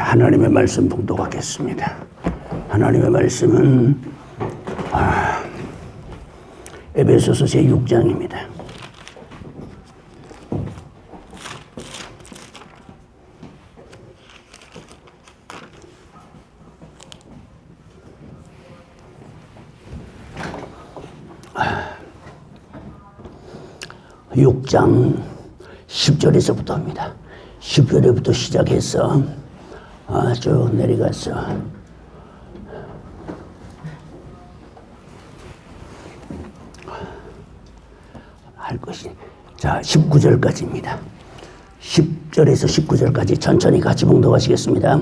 하나님의 말씀 봉독하겠습니다. 하나님의 말씀은 에베소서 제6장입니다. 육 장 10절에서부터입니다. 10절에부터 시작해서 쭉 내려가서 할 것이 자 19절까지입니다. 10절에서 19절까지 천천히 같이 봉독하시겠습니다.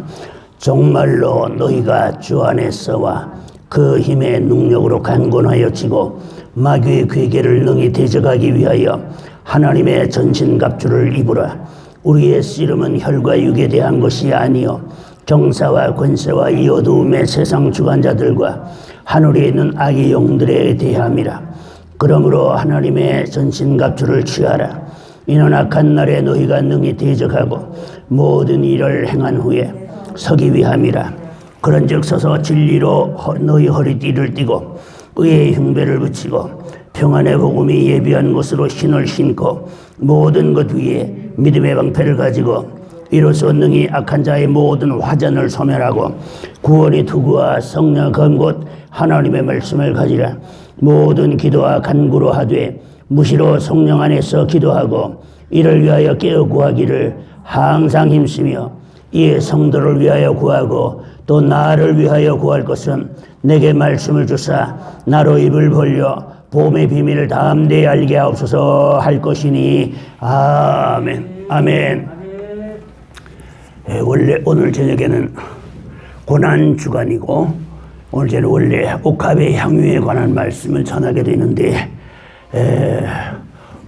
정말로 너희가 주 안에서와 그 힘의 능력으로 강건하여 지고 마귀의 괴계를 능히 대적하기 위하여 하나님의 전신갑주를 입으라. 우리의 씨름은 혈과 육에 대한 것이 아니요 정사와 권세와 이 어두움의 세상 주관자들과 하늘에 있는 악의 영들에 대함이라. 그러므로 하나님의 전신갑주를 취하라. 이는 악한 날에 너희가 능히 대적하고 모든 일을 행한 후에 서기 위함이라. 그런즉 서서 진리로 너희 허리띠를 띠고 의의 흉배를 붙이고 평안의 복음이 예비한 것으로 신을 신고 모든 것 위에 믿음의 방패를 가지고 이로써 능히 악한 자의 모든 화전을 소멸하고 구원의 투구와 성령 검곧 하나님의 말씀을 가지라. 모든 기도와 간구로 하되 무시로 성령 안에서 기도하고 이를 위하여 깨어 구하기를 항상 힘쓰며 이에 성도를 위하여 구하고 또 나를 위하여 구할 것은 내게 말씀을 주사 나로 입을 벌려 복음의 비밀을 담대히 알게 하옵소서 할 것이니 아멘. 아멘. 원래 오늘 저녁에는 고난 주간이고 오늘 저는 원래 옥합의 향유에 관한 말씀을 전하게 되는데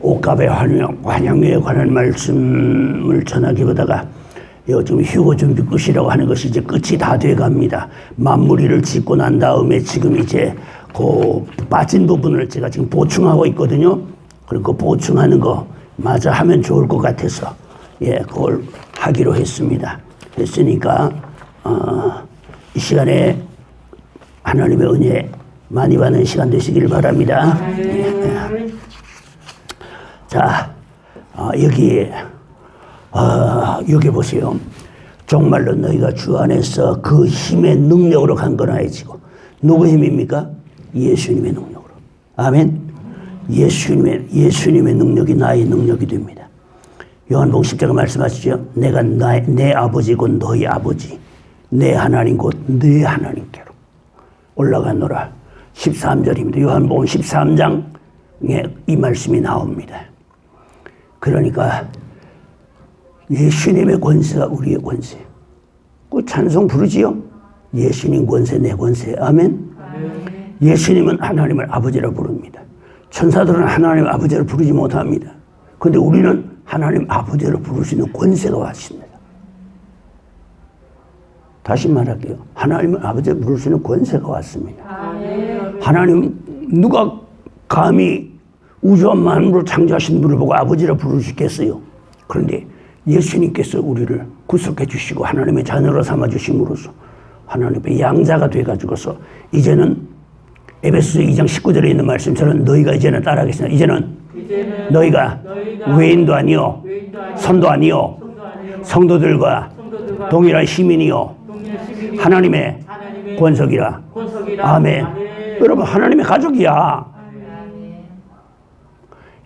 옥합의 향유에 관한 말씀을 전하기보다가 지금 휴고 준비 끝이라고 하는 것이 이제 끝이 다 돼 갑니다. 마무리를 짓고 난 다음에 지금 이제 그 빠진 부분을 제가 지금 보충하고 있거든요. 그리고 그 보충하는 거 마저 하면 좋을 것 같아서 그걸 하기로 했습니다. 했으니까 이 시간에 하나님의 은혜 많이 받는 시간 되시길 바랍니다. 자, 여기 보세요. 정말로 너희가 주 안에서 그 힘의 능력으로 강건하여지고 누구 힘입니까? 예수님의 능력으로. 아멘. 예수님의 능력이 나의 능력이 됩니다. 요한복음 10장에 말씀하시죠. 내가 내 아버지 곧 너희 아버지 내 하나님 곧 네 하나님께로 올라가노라. 13절입니다. 요한복음 13장에 이 말씀이 나옵니다. 그러니까 예수님의 권세가 우리의 권세. 그 찬송 부르지요? 예수님 권세 내 권세. 아멘. 예수님은 하나님을 아버지라 부릅니다. 천사들은 하나님 아버지를 부르지 못합니다. 그런데 우리는 하나님 아버지를 부를 수 있는 권세가 왔습니다. 다시 말할게요. 하나님을 아버지를 부를 수 있는 권세가 왔습니다. 하나님 누가 감히 우주와 만물을 창조하신 분을 보고 아버지라 부를 수 있겠어요? 그런데 예수님께서 우리를 구속해 주시고 하나님의 자녀로 삼아 주심으로써 하나님의 양자가 돼가지고서 이제는 에베소서 2장 19절에 있는 말씀처럼 너희가 이제는 따라하겠습니다. 이제는 너희가 외인도 아니요 선도 아니요 성도들과 동일한 시민이요 하나님의 권속이라. 아멘. 여러분 하나님의 가족이야.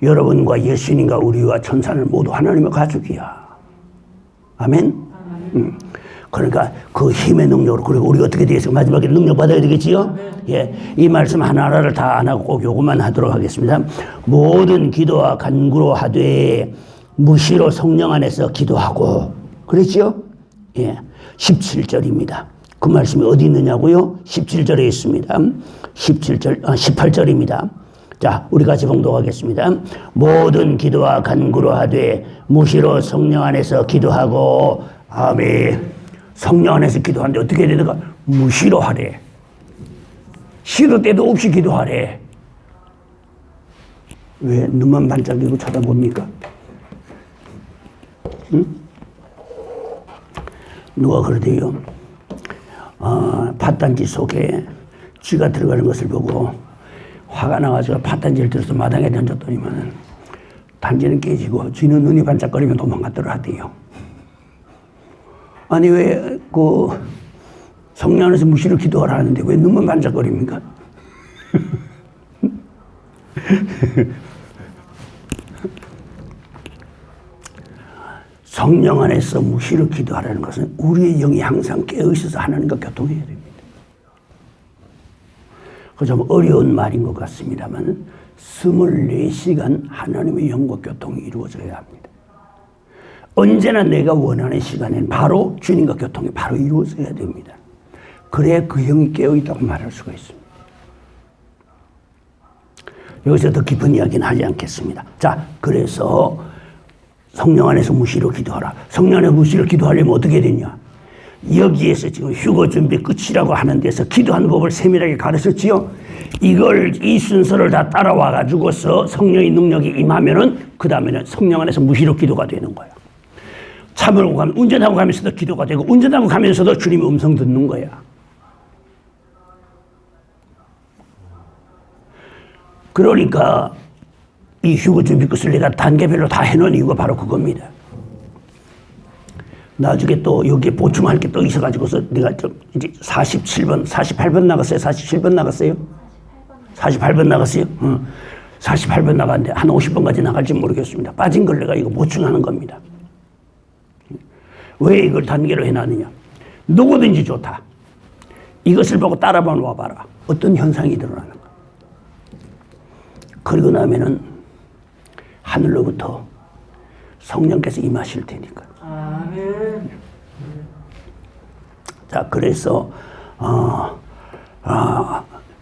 여러분과 예수님과 우리와 천사는 모두 하나님의 가족이야. 아멘. 그러니까 그 힘의 능력으로 그리고 우리가 어떻게 되겠어요? 마지막에 능력 받아야 되겠지요? 이 말씀 하나하나를 다 안 하고 꼭 요것만 하도록 하겠습니다. 모든 기도와 간구로 하되 무시로 성령 안에서 기도하고 그랬죠? 17절입니다. 그 말씀이 어디 있느냐고요? 17절에 있습니다. 18절입니다. 자, 우리 같이 봉독하겠습니다. 모든 기도와 간구로 하되 무시로 성령 안에서 기도하고 아멘. 성령 안에서 기도하는데 어떻게 해야 되는가? 무시로 하래. 시도 때도 없이 기도하래. 왜 눈만 반짝이고 쳐다봅니까? 응? 누가 그러대요. 팥단지 속에 쥐가 들어가는 것을 보고 화가 나가지고 팥단지를 들어서 마당에 던졌더니만 단지는 깨지고 쥐는 눈이 반짝거리며 도망갔더라 하대요. 아니 왜 성령 안에서 무시를 기도하라 하는데 왜 눈만 반짝거립니까? 성령 안에서 무시를 기도하라는 것은 우리의 영이 항상 깨어있어서 하나님과 교통해야 됩니다. 그 좀 어려운 말인 것 같습니다만 24시간 하나님의 영과 교통이 이루어져야 합니다. 언제나 내가 원하는 시간엔 바로 주님과 교통이 바로 이루어져야 됩니다. 그래야 그 영이 깨어있다고 말할 수가 있습니다. 여기서 더 깊은 이야기는 하지 않겠습니다. 자, 그래서 성령 안에서 무시로 기도하라. 성령 안에서 무시로 기도하려면 어떻게 되냐? 여기에서 지금 휴거 준비 끝이라고 하는 데서 기도하는 법을 세밀하게 가르쳤지요. 이 순서를 다 따라와 가지고서 성령의 능력이 임하면은 그 다음에는 성령 안에서 무시로 기도가 되는 거야. 차 몰고 가면 운전하고 가면서도 기도가 되고 운전하고 가면서도 주님의 음성 듣는 거야. 그러니까 이 휴거 준비 끝을 내가 단계별로 다 해놓은 이유가 바로 그겁니다. 나중에 또 여기에 보충할 게 또 있어가지고서 내가 좀 이제 48번 나갔어요? 47번 나갔어요? 48번 나갔어요? 48번 나갔는데 한 50번까지 나갈지 모르겠습니다. 빠진 걸 내가 이거 보충하는 겁니다. 왜 이걸 단계로 해놨느냐? 누구든지 좋다. 이것을 보고 따라만 와봐라. 어떤 현상이 드러나는 거야. 그리고 나면은 하늘로부터 성령께서 임하실 테니까. 아멘. 자, 그래서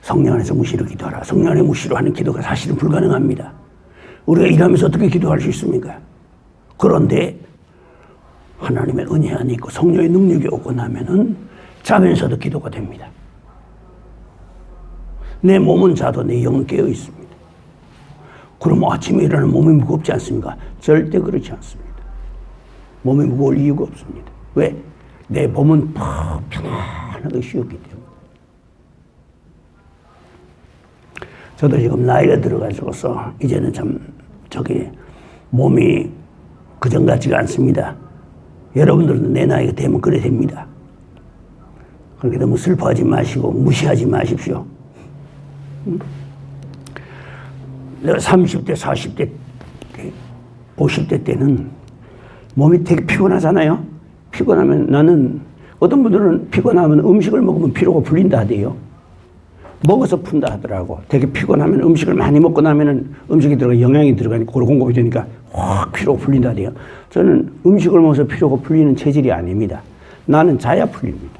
성령 안에서 무시로 기도하라. 성령 안에 무시로 하는 기도가 사실은 불가능합니다. 우리가 일하면서 어떻게 기도할 수 있습니까? 그런데 하나님의 은혜 안에 있고 성령의 능력이 오고 나면은 자면서도 기도가 됩니다. 내 몸은 자도 내 영은 깨어 있습니다. 그럼 아침에 일어나는 몸이 무겁지 않습니까? 절대 그렇지 않습니다. 몸이 무거울 이유가 없습니다. 왜? 내 몸은 편안하게 쉬었기 때문에. 저도 지금 나이가 들어가지고서 이제는 참 몸이 그전 같지가 않습니다. 여러분들도 내 나이가 되면 그래 됩니다. 그렇게 너무 슬퍼하지 마시고 무시하지 마십시오. 내가 30대, 40대, 50대 때는 몸이 되게 피곤하잖아요. 피곤하면 나는 어떤 분들은 피곤하면 음식을 먹으면 피로가 풀린다 하대요. 먹어서 푼다 하더라고. 되게 피곤하면 음식을 많이 먹고 나면은 음식이 들어가 영양이 들어가니까 고루 공급이 되니까 확 피로가 풀린다 하대요. 저는 음식을 먹어서 피로가 풀리는 체질이 아닙니다. 나는 자야 풀립니다.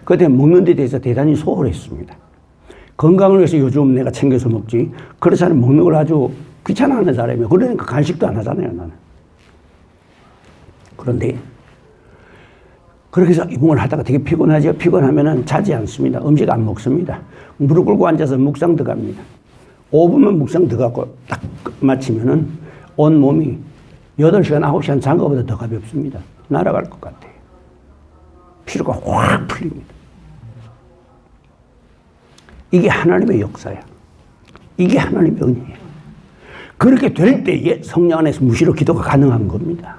그때 먹는 데 대해서 대단히 소홀했습니다. 건강을 위해서 요즘 내가 챙겨서 먹지. 그렇지 않으면 먹는 걸 아주 귀찮아하는 사람이에요. 그러니까 간식도 안 하잖아요, 나는. 그런데 그렇게 해서 이봉을 하다가 되게 피곤하죠. 피곤하면은 자지 않습니다. 음식 안 먹습니다. 무릎 꿇고 앉아서 묵상 들어갑니다. 5분만 묵상 들어가고 딱 마치면은 온 몸이 8시간, 9시간 잔 것보다 더 가볍습니다. 날아갈 것 같아요. 피로가 확 풀립니다. 이게 하나님의 역사야. 이게 하나님의 은혜야. 그렇게 될 때에 성령 안에서 무시로 기도가 가능한 겁니다.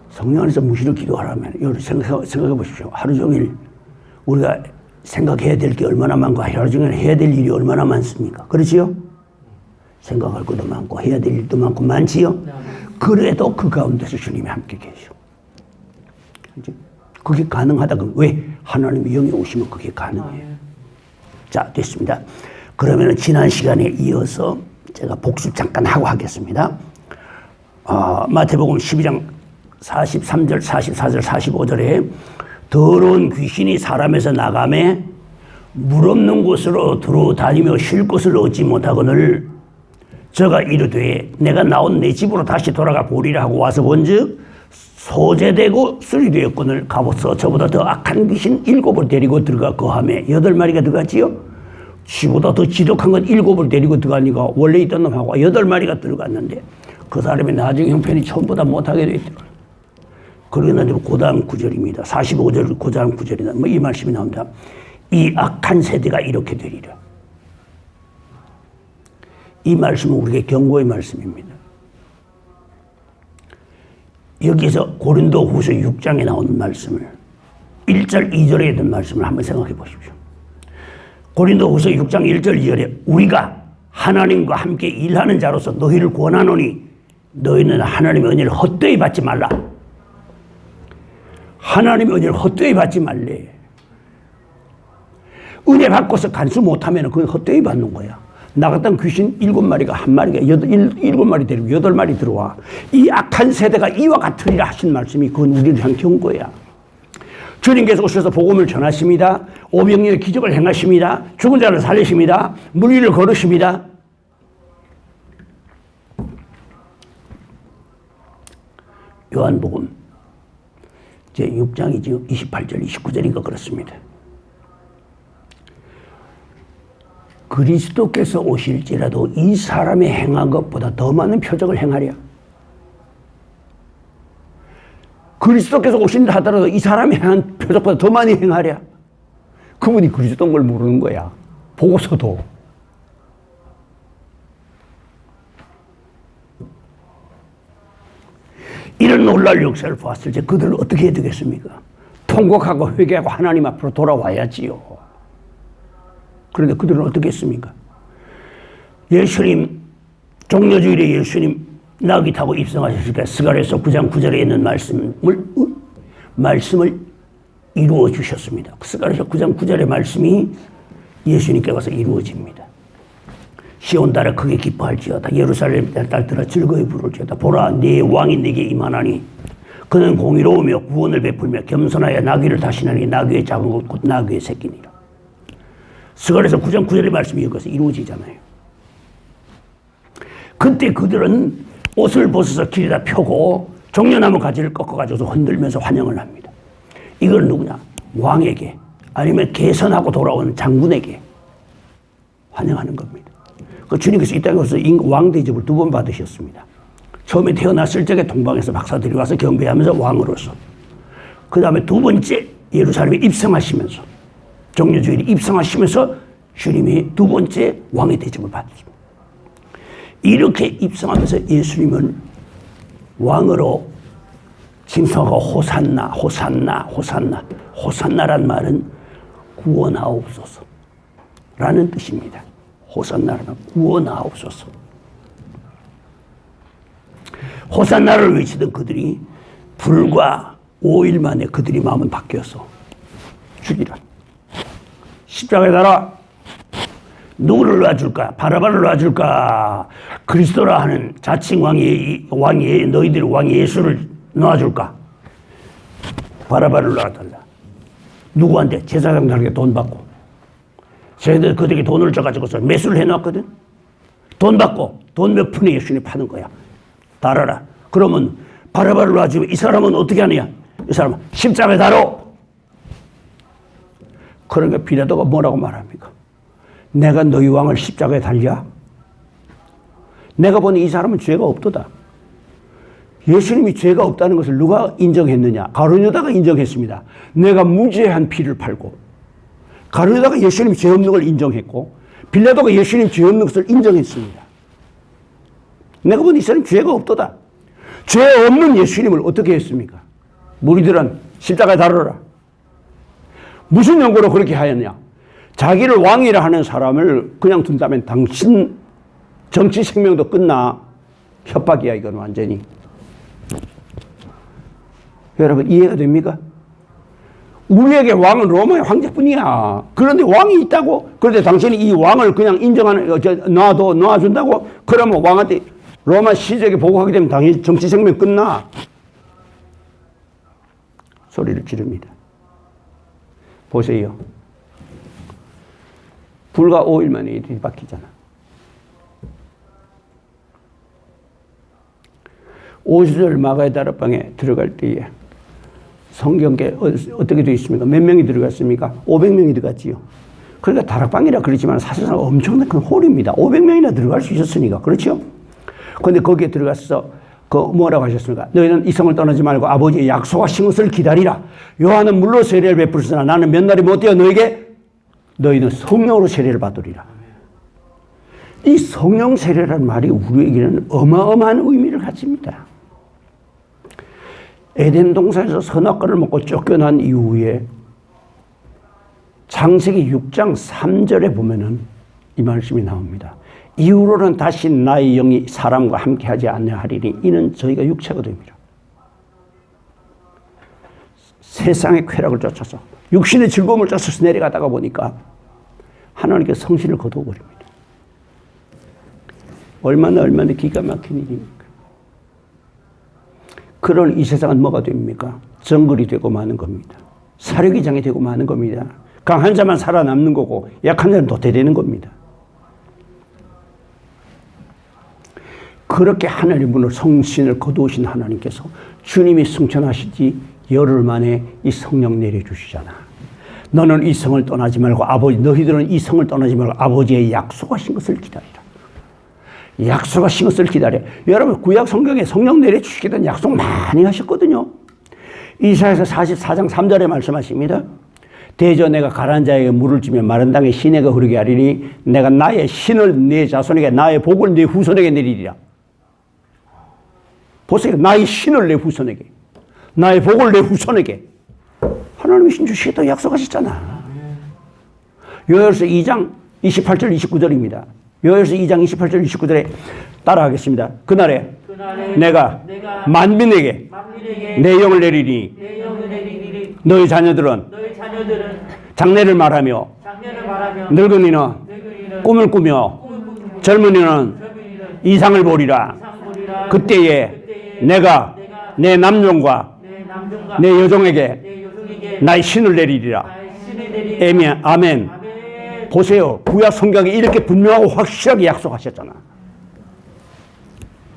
성령 안에서 무시로 기도하라면 여러분 생각해 보십시오. 하루 종일 우리가 생각해야 될 게 얼마나 많고 하루 종일 해야 될 일이 얼마나 많습니까? 그렇지요? 생각할 것도 많고 해야 될 일도 많고 많지요? 그래도 그 가운데서 주님이 함께 계셔. 그게 가능하다고. 왜? 하나님의 영이 오시면 그게 가능해요. 자, 됐습니다. 그러면 지난 시간에 이어서 제가 복습 잠깐 하고 하겠습니다. 마태복음 12장 43절, 44절, 45절에 더러운 귀신이 사람에서 나가매 물 없는 곳으로 들어다니며 쉴 곳을 얻지 못하거늘 저가 이르되 내가 나온 내 집으로 다시 돌아가 보리라 하고 와서 본즉 소재되고 수리되었거늘 가보소 저보다 더 악한 귀신 7을 데리고 들어가 거하며 8마리가 들어갔지요. 지보다 더 지독한 건 7을 데리고 들어가니까 원래 있던 놈하고 8마리가 들어갔는데 그 사람이 나중에 형편이 처음보다 못하게 되더라고요. 그러고 나서 그 다음 구절입니다. 45절 그 다음 구절이다. 뭐 이 말씀이 나옵니다. 이 악한 세대가 이렇게 되리라. 이 말씀은 우리에게 경고의 말씀입니다. 여기서 고린도 후서 6장에 나오는 말씀을 1절 2절에 있는 말씀을 한번 생각해 보십시오. 고린도 후서 6장 1절 2절에 우리가 하나님과 함께 일하는 자로서 너희를 권하노니 너희는 하나님의 은혜를 헛되이 받지 말라. 하나님의 은혜를 헛되이 받지 말래. 은혜 받고서 간수 못하면 그건 헛되이 받는 거야. 나 같은 귀신 7마리가 1마리가 7마리 데리고 8마리 들어와. 이 악한 세대가 이와 같으리라 하신 말씀이 그건 우리를 향한 경고야. 주님께서 오셔서 복음을 전하십니다. 오병이의 기적을 행하십니다. 죽은 자를 살리십니다. 물 위를 걸으십니다. 요한복음 제6장이죠. 28절 29절인가 그렇습니다. 그리스도께서 오실지라도 이 사람이 행한 것보다 더 많은 표적을 행하랴. 그리스도께서 오신다 하더라도 이 사람이 행한 표적보다 더 많이 행하랴. 그분이 그리스도인 걸 모르는 거야. 보고서도. 이런 놀랄 역사를 보았을 때 그들을 어떻게 해야 되겠습니까? 통곡하고 회개하고 하나님 앞으로 돌아와야지요. 그런데 그들은 어떻게 했습니까? 예수님, 종려주일에 예수님 나귀 타고 입성하셨을 때 스가랴서 9장 9절에 있는 말씀을 이루어 주셨습니다. 스가랴서 9장 9절의 말씀이 예수님께 와서 이루어집니다. 시온 딸아 크게 기뻐할지어다. 예루살렘 딸들아 즐거이 부를지어다. 보라 네 왕이 내게 임하나니 그는 공의로우며 구원을 베풀며 겸손하여 나귀를 타시나니 나귀의 작은 것 곧 나귀의 새끼니라. 스가랴서 9장 9절의 말씀이 여기서 이루어지잖아요. 그때 그들은 옷을 벗어서 길에다 펴고 종려나무 가지를 꺾어가지고 흔들면서 환영을 합니다. 이걸 누구냐? 왕에게 아니면 개선하고 돌아온 장군에게 환영하는 겁니다. 그 주님께서 이 땅에 와서 왕 대접을 2번 받으셨습니다. 처음에 태어났을 적에 동방에서 박사들이 와서 경배하면서 왕으로서, 그 다음에 2번째 예루살렘에 입성하시면서 종려주일에 입성하시면서 주님이 2번째 왕의 대접을 받으십니다. 이렇게 입성하면서 예수님은 왕으로 칭송하고 호산나 호산나 호산나. 호산나란 말은 구원하옵소서 라는 뜻입니다. 호산나라는 구원하옵소서. 호산나를 외치던 그들이 불과 5일 만에 그들이 마음은 바뀌어서 죽이라. 십자가에 달아. 누구를 놔줄까? 바라바를 놔줄까? 그리스도라 하는 자칭 왕이 너희들 왕 예수를 놔줄까? 바라바를 놔달라. 누구한테? 제사장들에게 돈 받고. 쟤들 그들에게 돈을 줘가지고서 매수를 해놨거든. 돈 받고 돈 몇 푼에 예수님 파는 거야. 달아라. 그러면 바라바를 놔주면 이 사람은 어떻게 하느냐? 이 사람은 십자가에 달어. 그러니까 빌라도가 뭐라고 말합니까? 내가 너희 왕을 십자가에 달랴? 내가 보니 이 사람은 죄가 없도다. 예수님이 죄가 없다는 것을 누가 인정했느냐? 가룟유다가 인정했습니다. 내가 무죄한 피를 팔고, 가룟유다가 예수님이 죄 없는 걸 인정했고, 빌라도가 예수님 죄 없는 것을 인정했습니다. 내가 보니 이 사람은 죄가 없도다. 죄 없는 예수님을 어떻게 했습니까? 무리들은 십자가에 달아라. 무슨 연고로 그렇게 하였냐? 자기를 왕이라 하는 사람을 그냥 둔다면 당신 정치 생명도 끝나. 협박이야, 이건 완전히. 여러분, 이해가 됩니까? 우리에게 왕은 로마의 황제뿐이야. 그런데 왕이 있다고? 그런데 당신이 이 왕을 그냥 놔준다고? 그러면 왕한테 로마 시족에 보고하게 되면 당신 정치 생명 끝나. 소리를 지릅니다. 보세요. 불과 5일 만에 일이 바뀌잖아. 50절 마가의 다락방에 들어갈 때에 성경에 어떻게 되어 있습니까? 몇 명이 들어갔습니까? 500명이 들어갔지요. 그러니까 다락방이라 그러지만 사실상 엄청난 큰 홀입니다. 500명이나 들어갈 수 있었으니까. 그렇죠? 그런데 거기에 들어가서 뭐라고 하셨습니까? 너희는 이성을 떠나지 말고 아버지의 약속하신 것을 기다리라. 요한은 물로 세례를 베풀었으나 나는 몇 날이 못 되어 너희는 성령으로 세례를 받으리라. 이 성령 세례라는 말이 우리에게는 어마어마한 의미를 가집니다. 에덴 동산에서 선악과를 먹고 쫓겨난 이후에 창세기 6장 3절에 보면은 이 말씀이 나옵니다. 이후로는 다시 나의 영이 사람과 함께하지 아니하리니 이는 저희가 육체가 됩니다. 세상의 쾌락을 쫓아서 육신의 즐거움을 쫓아서 내려가다가 보니까 하나님께 성신을 거두어버립니다. 얼마나 기가 막힌 일입니까? 그런 이 세상은 뭐가 됩니까? 정글이 되고 마는 겁니다. 사륙기장이 되고 마는 겁니다. 강한 자만 살아남는 거고 약한 자는 도태되는 겁니다. 그렇게 하나님으로 성신을 거두신 하나님께서 주님이 승천하시지 열흘 만에 이 성령 내려주시잖아. 너는 이 성을 떠나지 말고 너희들은 이 성을 떠나지 말고 아버지의 약속하신 것을 기다리라. 약속하신 것을 기다려. 여러분 구약 성경에 성령 내려주시겠다는 약속 많이 하셨거든요. 이사야서 44장 3절에 말씀하십니다. 대저 내가 가라앉은 자에게 물을 주며 마른 땅에 시내가 흐르게 하리니 내가 나의 신을 내 자손에게 나의 복을 내 후손에게 내리리라. 보세요. 나의 신을 내 후손에게 나의 복을 내 후손에게 하나님이 신 주시겠다고 약속하셨잖아. 요엘서 2장 28절 29절입니다. 요엘서 2장 28절 29절에 따라하겠습니다. 그날에 내가 만민에게 내 영을 내리니 너희 자녀들은 장래를 말하며 늙은이는 꿈을 꾸며 젊은이는 이상을 보리라. 그때에 내가 내 남종과 내 여종에게 나의 신을 내리리라. 아멘. 보세요. 구약 성경에 이렇게 분명하고 확실하게 약속하셨잖아.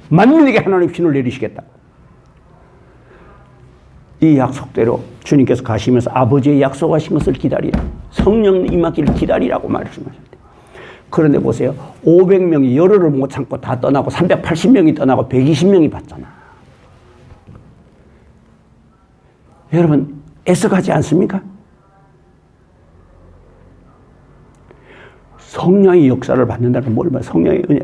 만민에게 하나님 신을 내리시겠다. 이 약속대로 주님께서 가시면서 아버지의 약속하신 것을 기다리라. 성령 임하기를 기다리라고 말씀하셨대. 그런데 보세요. 500명이 열흘을 못 참고 다 떠나고 380명이 떠나고 120명이 봤잖아. 여러분 애써가지 않습니까? 성령의 역사를 받는다는 걸 뭘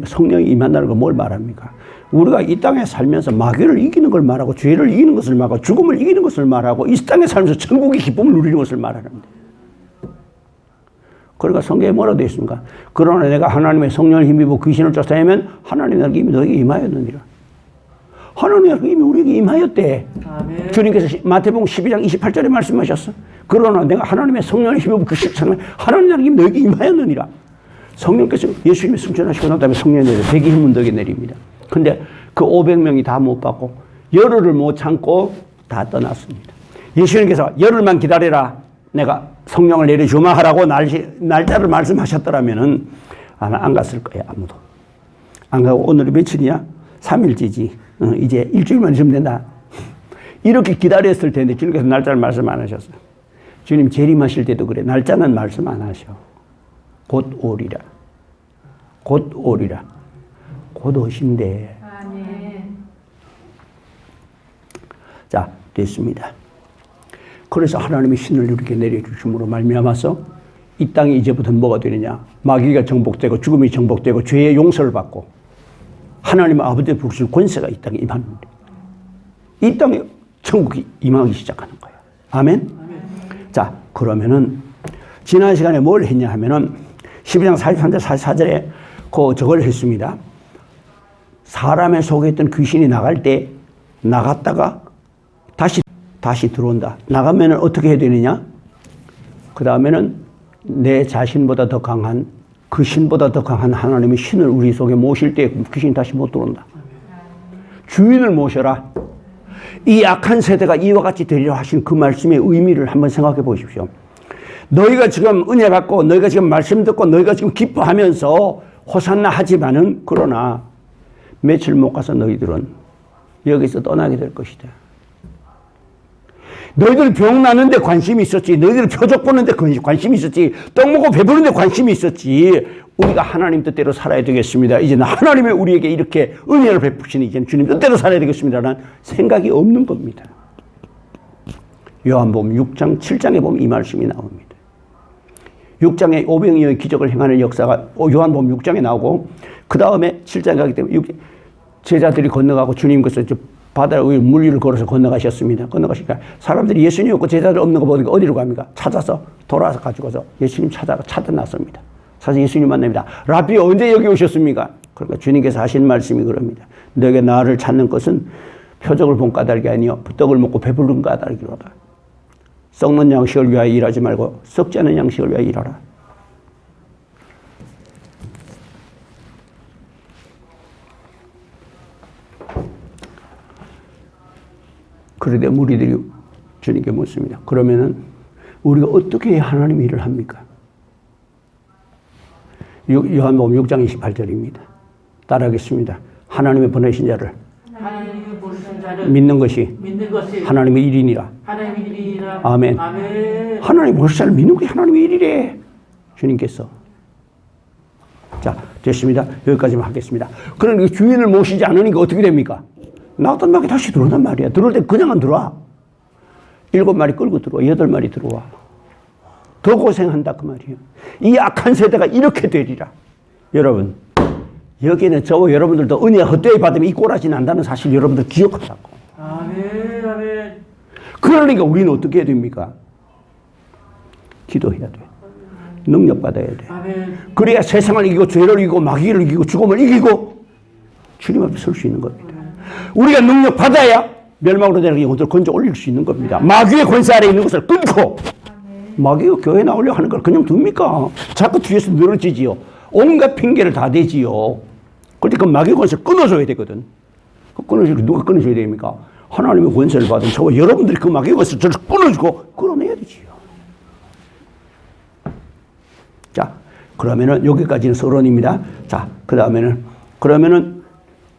성령이 임한다는 걸 뭘 말합니까? 우리가 이 땅에 살면서 마귀를 이기는 걸 말하고 죄를 이기는 것을 말하고 죽음을 이기는 것을 말하고 이 땅에 살면서 천국의 기쁨을 누리는 것을 말하는데, 그러니까 성경에 뭐라고 되어 있습니까? 그러나 내가 하나님의 성령을 힘입어 귀신을 쫓아내면 하나님이 너에게 임하였느니라. 하나님이 이미 우리에게 임하였대. 아멘. 주님께서 마태복음 12장 28절에 말씀하셨어. 그러나 내가 하나님의 성령을 힘입어 귀신을 쫓아내면 하나님이 너에게 임하였느니라. 성령께서 예수님이 승천하시고 난 다음에 성령이 내려 120명 너에게 내립니다. 근데 그 500명이 다 못 받고 열흘을 못 참고 다 떠났습니다. 예수님께서 열흘만 기다려라. 내가 성령을 내려주마 하라고 날짜를 말씀하셨더라면은 안 갔을 거예요. 아무도. 안 가고 오늘이 며칠이냐? 3일째지. 이제 일주일만 있으면 된다. 이렇게 기다렸을 텐데 주님께서 날짜를 말씀 안 하셨어요. 주님 재림하실 때도 그래. 날짜는 말씀 안 하셔. 곧 오리라. 곧 오리라. 곧 오신대. 자, 됐습니다. 그래서 하나님의 신을 이렇게 내려주심으로 말미암아서 이 땅이 이제부터는 뭐가 되느냐? 마귀가 정복되고 죽음이 정복되고 죄의 용서를 받고 하나님의 아버지의 부르신 권세가 이 땅에 임하는데, 이 땅에 천국이 임하기 시작하는 거예요. 아멘? 자, 그러면은 지난 시간에 뭘 했냐 하면은 12장 43절 44절에 저걸 했습니다. 사람의 속에 있던 귀신이 나갈 때 나갔다가 다시 들어온다. 나가면은 어떻게 해야 되느냐? 그 다음에는 내 자신보다 더 강한, 그 신보다 더 강한 하나님의 신을 우리 속에 모실 때 귀신이 다시 못 들어온다. 주인을 모셔라. 이 악한 세대가 이와 같이 되리라 하신 그 말씀의 의미를 한번 생각해 보십시오. 너희가 지금 은혜 받고 너희가 지금 말씀 듣고 너희가 지금 기뻐하면서 호산나 하지만은, 그러나 며칠 못 가서 너희들은 여기서 떠나게 될 것이다. 너희들 병 나는데 관심이 있었지. 너희들 표적 보는데 관심이 있었지. 떡 먹고 배부른데 관심이 있었지. 우리가 하나님 뜻대로 살아야 되겠습니다. 이제는 하나님의 우리에게 이렇게 은혜를 베푸시니 이제는 주님 뜻대로 살아야 되겠습니다라는 생각이 없는 겁니다. 요한복음 6장 7장에 보면 이 말씀이 나옵니다. 6장에 오병이어의 기적을 행하는 역사가 요한복음 6장에 나오고 그 다음에 7장에 가기 때문에 제자들이 건너가고 주님께서 바다 위를 물 위를 걸어서 건너가셨습니다. 건너가시니까 사람들이 예수님이 없고 제자들 없는 거 보니까 어디로 갑니까? 찾아서 돌아와서 가지고서 예수님 찾아 나섭니다. 사실 예수님 만납니다. 라비 언제 여기 오셨습니까? 그러니까 주님께서 하신 말씀이 그럽니다. 너에게 나를 찾는 것은 표적을 본 까닭이 아니요 떡을 먹고 배부른 까닭이로다. 썩는 양식을 위하여 일하지 말고 썩지 않은 양식을 위하여 일하라. 그런데 무리들이 주님께 묻습니다. 그러면은 우리가 어떻게 해야 하나님의 일을 합니까? 요한복음 6장 28절입니다. 따라하겠습니다. 하나님의 보내신 자를 믿는 것이 하나님의 일이니라. 아멘. 하나님 보내신 자를 믿는 것이 하나님의 일이래. 주님께서. 자, 됐습니다. 여기까지만 하겠습니다. 그러니까 주인을 모시지 않으니까 어떻게 됩니까? 나왔던 마귀 다시 들어온단 말이야. 들어올 때 그냥 안 들어와. 7마리 끌고 들어와. 8마리 들어와. 더 고생한다 그 말이에요. 이 악한 세대가 이렇게 되리라. 여러분, 여기는 저와 여러분들도 은혜가 헛되이 받으면 이 꼬라지 난다는 사실 여러분들 기억하라고. 아멘, 아멘. 그러니까 우리는 어떻게 해야 됩니까? 기도해야 돼. 능력 받아야 돼. 아멘. 그래야 세상을 이기고 죄를 이기고 마귀를 이기고 죽음을 이기고 주님 앞에 설 수 있는 겁니다. 우리가 능력 받아야 멸망으로 내려간 영혼들을 건져 올릴 수 있는 겁니다. 마귀의 권세 아래 있는 것을 끊고 마귀가 교회 나오려고 하는 걸 그냥 둡니까? 자꾸 뒤에서 늘어지지요. 온갖 핑계를 다 대지요. 그런데 그 마귀의 권세를 끊어줘야 되거든. 누가 끊어줘야 됩니까? 하나님의 권세를 받은 저와 여러분들이 그 마귀의 권세를 저를 끊어주고 끌어내야 되지요. 자, 그러면은 여기까지는 서론입니다. 자, 그러면은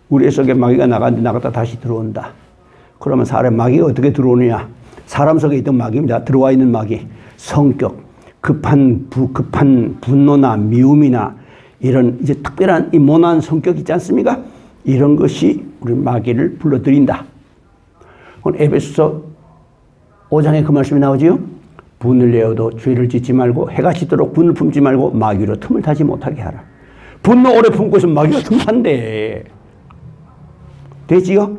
우리 속에 마귀가 나갔다 다시 들어온다. 그러면 마귀가 어떻게 들어오느냐? 사람 속에 있던 마귀입니다. 들어와 있는 마귀. 성격, 급한 분노나 미움이나 이런 이제 특별한 이 모난 성격 있지 않습니까? 이런 것이 우리 마귀를 불러들인다. 오늘 에베소서 5장에 그 말씀이 나오지요. 분을 내어도 죄를 짓지 말고 해가 지도록 분을 품지 말고 마귀로 틈을 타지 못하게 하라. 분노 오래 품고 있으면 마귀가 틈탄대. 되지요?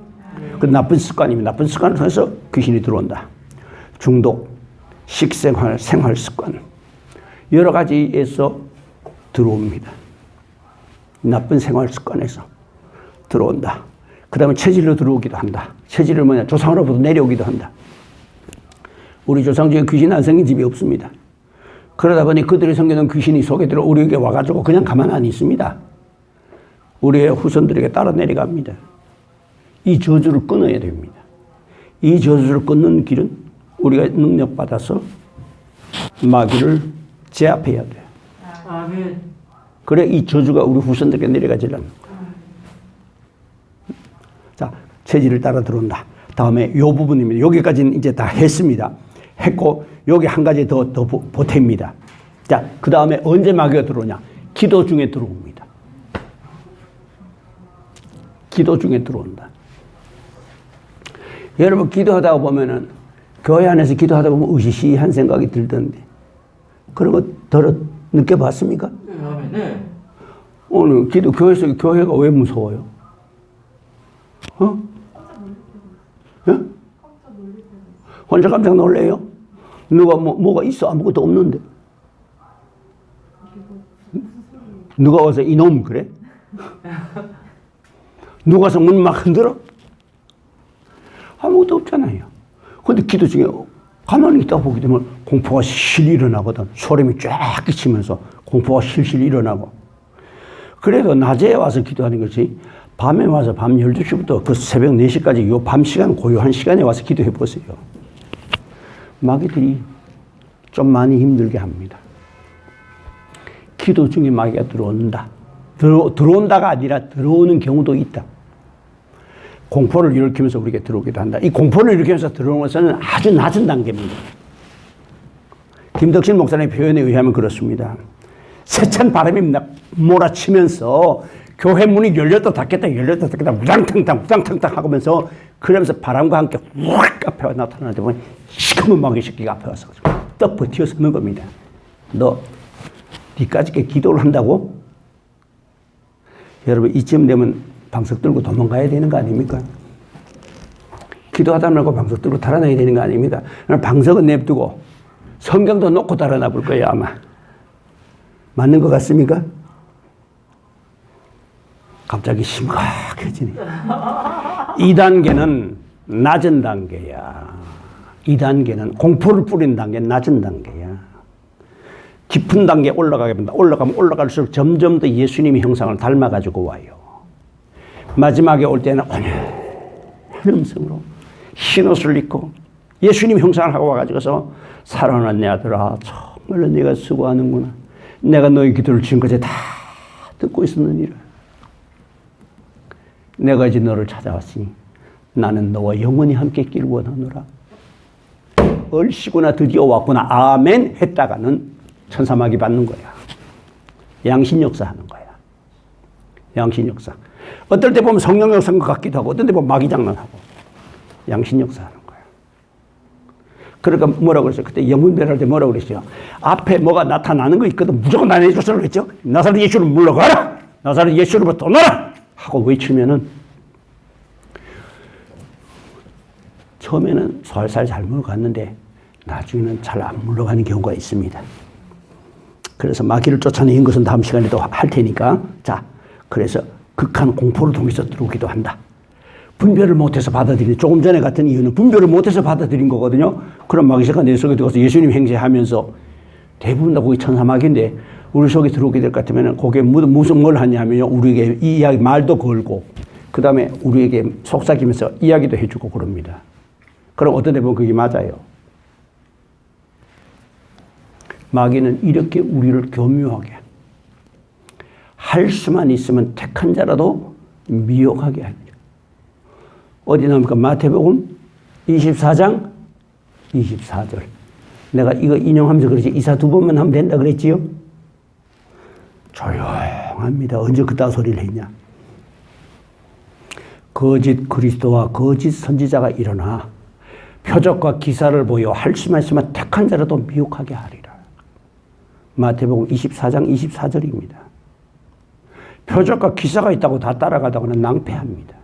그 나쁜 습관입니다. 나쁜 습관을 통해서 귀신이 들어온다. 중독, 식생활, 생활 습관 여러 가지에서 들어옵니다. 나쁜 생활 습관에서 들어온다. 그 다음에 체질로 들어오기도 한다. 체질은 조상으로부터 내려오기도 한다. 우리 조상 중에 귀신 안 생긴 집이 없습니다. 그러다 보니 그들이 섬기는 귀신이 속에 들어 우리에게 와가지고 그냥 가만 안 있습니다. 우리의 후손들에게 따라 내려갑니다. 이 저주를 끊어야 됩니다. 이 저주를 끊는 길은 우리가 능력받아서 마귀를 제압해야 돼요. 아멘. 그래 이 저주가 우리 후손들에게 내려가지 않는 거예요. 자, 체질을 따라 들어온다. 다음에 요 부분입니다. 여기까지는 이제 다 했습니다. 했고 여기 한 가지 더 보탭니다. 자, 그 다음에 언제 마귀가 들어오냐? 기도 중에 들어옵니다. 기도 중에 들어온다. 여러분 기도하다 보면은 교회 안에서 기도하다 보면 으시시한 생각이 들던데 그런 거 느껴봤습니까? 아멘. 네. 오늘 교회에서 교회가 왜 무서워요? 예? 혼자 깜짝 놀래요? 누가 뭐가 있어? 아무것도 없는데. 누가 와서 이놈 그래? 누가 와서 문 막 흔들어? 아무것도 없잖아요. 근데 기도 중에 가만히 있다 보게 되면 공포가 실실 일어나거든. 소름이 쫙 끼치면서 공포가 실실 일어나고. 그래도 낮에 와서 기도하는 것이 밤에 와서 밤 12시부터 그 새벽 4시까지 요 밤 시간 고요한 시간에 와서 기도해 보세요. 마귀들이 좀 많이 힘들게 합니다. 기도 중에 마귀가 들어온다. 들어온다가 아니라 들어오는 경우도 있다. 공포를 일으키면서 우리에게 들어오기도 한다. 이 공포를 일으키면서 들어오는 것은 아주 낮은 단계입니다. 김덕신 목사님의 표현에 의하면 그렇습니다. 세찬 바람이 몰아치면서 교회 문이 열렸다 닫겠다 열렸다 닫겠다 우당탕탕 하면서 그러면서 바람과 함께 확 앞에 나타나는데 보니 시커먼 마귀 새끼가 앞에 와서 떡 버티어 서는 겁니다. 너 니까지 기도를 한다고? 여러분 이쯤 되면 방석 들고 도망가야 되는 거 아닙니까? 기도하다 말고 방석 들고 달아나야 되는 거 아닙니까? 방석은 냅두고 성경도 놓고 달아나 볼 거예요 아마. 맞는 것 같습니까? 갑자기 심각해지네. 2단계는 낮은 단계야. 2단계는 공포를 뿌리는 단계 낮은 단계야. 깊은 단계에 올라가게 된다. 올라가면 올라갈수록 점점 더 예수님의 형상을 닮아가지고 와요. 마지막에 올 때는 오늘 음성으로 흰옷을 입고 예수님 형상을 하고 와가지고서 사랑하는 내 아들아 정말로 네가 수고하는구나. 내가 너의 기도를 지금까지 다 듣고 있었느니라. 내가 이제 너를 찾아왔으니 나는 너와 영원히 함께 있기를 원하노라. 얼씨구나 드디어 왔구나 아멘 했다가는 천사마귀 받는 거야. 양신 역사하는 거야. 양신 역사. 어떨 때 보면 성령 역사인 것 같기도 하고 어떨 때 보면 마귀 장난하고 양신 역사하는 거야. 그러니까 뭐라고 그랬어요? 그때 영분별할 때 뭐라고 그랬어요? 앞에 뭐가 나타나는 거 있거든. 무조건 나눠줬으라고 그랬죠? 나사렛 예수를 물러가라! 나사렛 예수를 떠나라! 하고 외치면은 처음에는 살살 잘 물러갔는데 나중에는 잘 안 물러가는 경우가 있습니다. 그래서 마귀를 쫓아내는 것은 다음 시간에 또 할 테니까. 자, 그래서 극한 공포를 통해서 들어오기도 한다. 분별을 못해서 받아들인, 조금 전에 같은 이유는 분별을 못해서 받아들인 거거든요. 그럼 마귀가 내 속에 들어가서 예수님 행세하면서 대부분 다 거기 천사마귀인데 우리 속에 들어오게 될 것 같으면 거기에 무슨 뭘 하냐면요. 우리에게 이 이야기 말도 걸고 그 다음에 우리에게 속삭이면서 이야기도 해주고 그럽니다. 그럼 어떤 데 보면 그게 맞아요. 마귀는 이렇게 우리를 교묘하게 할 수만 있으면 택한 자라도 미혹하게 합니다. 어디 나옵니까? 마태복음 24장 24절. 내가 이거 인용하면서 그러지 이사 2번만 하면 된다 그랬지요? 조용합니다. 언제 그따 소리를 했냐? 거짓 그리스도와 거짓 선지자가 일어나 표적과 기사를 보여 할 수만 있으면 택한 자라도 미혹하게 하리라. 마태복음 24장 24절입니다. 표적과 기사가 있다고 다 따라가다가는 낭패합니다.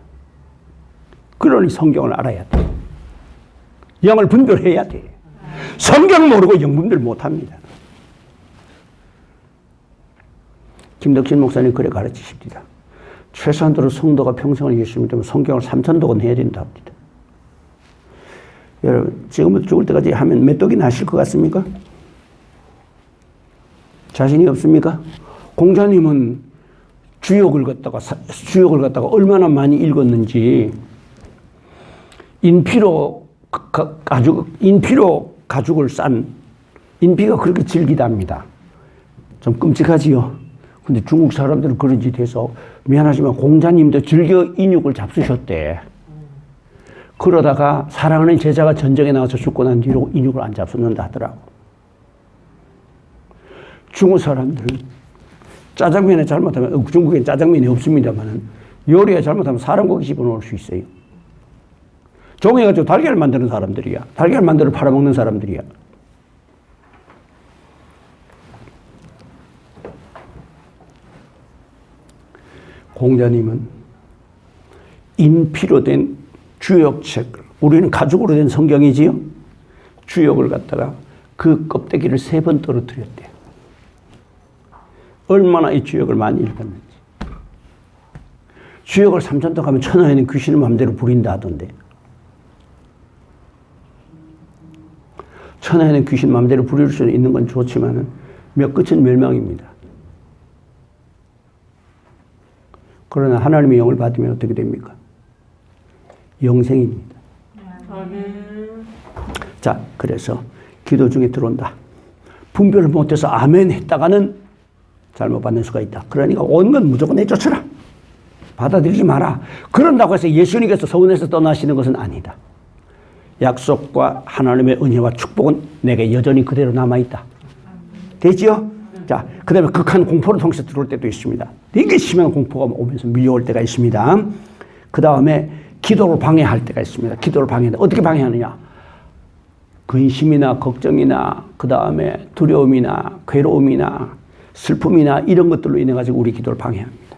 그러니 성경을 알아야 돼. 영을 분별해야 돼. 성경 모르고 영 분별 못합니다. 김덕신 목사님 그래 가르치십니다. 최소한도로 성도가 평생을 예수 믿으면 성경을 3000독은 해야 된다 합니다. 여러분 지금부터 죽을 때까지 하면 몇 독이나 하실 것 같습니까? 자신이 없습니까? 공자님은 주역을 갖다가 얼마나 많이 읽었는지 인피로 가죽을 싼 인피가 그렇게 질기답니다. 좀 끔찍하지요. 근데 중국 사람들은 그런 짓 해서 미안하지만 공자님도 즐겨 인육을 잡수셨대. 그러다가 사랑하는 제자가 전쟁에 나가서 죽고 난 뒤로 인육을 안 잡수는다 하더라고. 중국 사람들은 짜장면에 잘못하면, 중국엔 짜장면이 없습니다만 요리에 잘못하면 사람 고기 집어넣을 수 있어요. 종해가지고 달걀 만드는 사람들이야. 달걀 만들어 팔아먹는 사람들이야. 공자님은 인피로 된 주역책을, 우리는 가죽으로 된 성경이지요. 주역을 갖다가 그 껍데기를 3번 떨어뜨렸대요. 얼마나 이 주역을 많이 읽었는지. 주역을 3000독 하면 천하에는 귀신을 마음대로 부린다 하던데. 천하에는 귀신 마음대로 부릴 수 있는 건 좋지만은 몇 끝은 멸망입니다. 그러나 하나님의 영을 받으면 어떻게 됩니까? 영생입니다. 자, 그래서 기도 중에 들어온다. 분별을 못해서 아멘 했다가는 잘못 받는 수가 있다. 그러니까 온 건 무조건 내쫓아라. 받아들이지 마라. 그런다고 해서 예수님께서 서운해서 떠나시는 것은 아니다. 약속과 하나님의 은혜와 축복은 내게 여전히 그대로 남아있다. 되지요? 자, 그 다음에 극한 공포를 통해서 들어올 때도 있습니다. 되게 심한 공포가 오면서 밀려올 때가 있습니다. 그 다음에 기도를 방해할 때가 있습니다. 기도를 방해한다. 어떻게 방해하느냐? 근심이나 걱정이나 그 다음에 두려움이나 괴로움이나 슬픔이나 이런 것들로 인해 가지고 우리 기도를 방해합니다.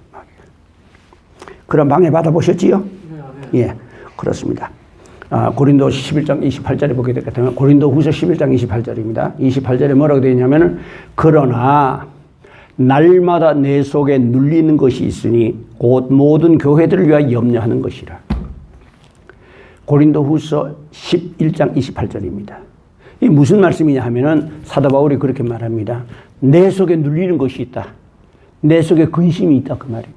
그런 방해 받아보셨지요? 네, 아멘. 예, 그렇습니다. 고린도 11장 28절에 보게 될 것 같으면 고린도 후서 11장 28절입니다. 28절에 뭐라고 되어 있냐면은 그러나 날마다 내 속에 눌리는 것이 있으니 곧 모든 교회들을 위하여 염려하는 것이라. 고린도 후서 11장 28절입니다. 이 무슨 말씀이냐 하면은 사도 바울이 그렇게 말합니다. 내 속에 눌리는 것이 있다. 내 속에 근심이 있다. 그 말입니다.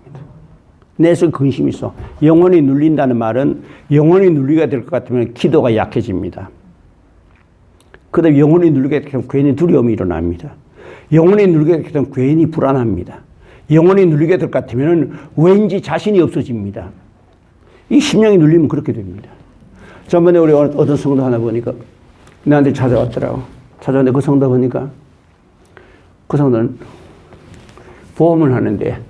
내 속에 근심이 있어. 영혼이 눌린다는 말은 영혼이 눌리게 될 것 같으면 기도가 약해집니다. 그 다음에 영혼이 눌리게 되면 괜히 두려움이 일어납니다. 영혼이 눌리게 되면 괜히 불안합니다. 영혼이 눌리게 될 것 같으면 왠지 자신이 없어집니다. 이 심령이 눌리면 그렇게 됩니다. 전번에 우리 어떤 성도 하나 보니까 나한테 찾아왔더라고. 찾아왔는데 그 성도 보니까 그 성도는 보험을 하는데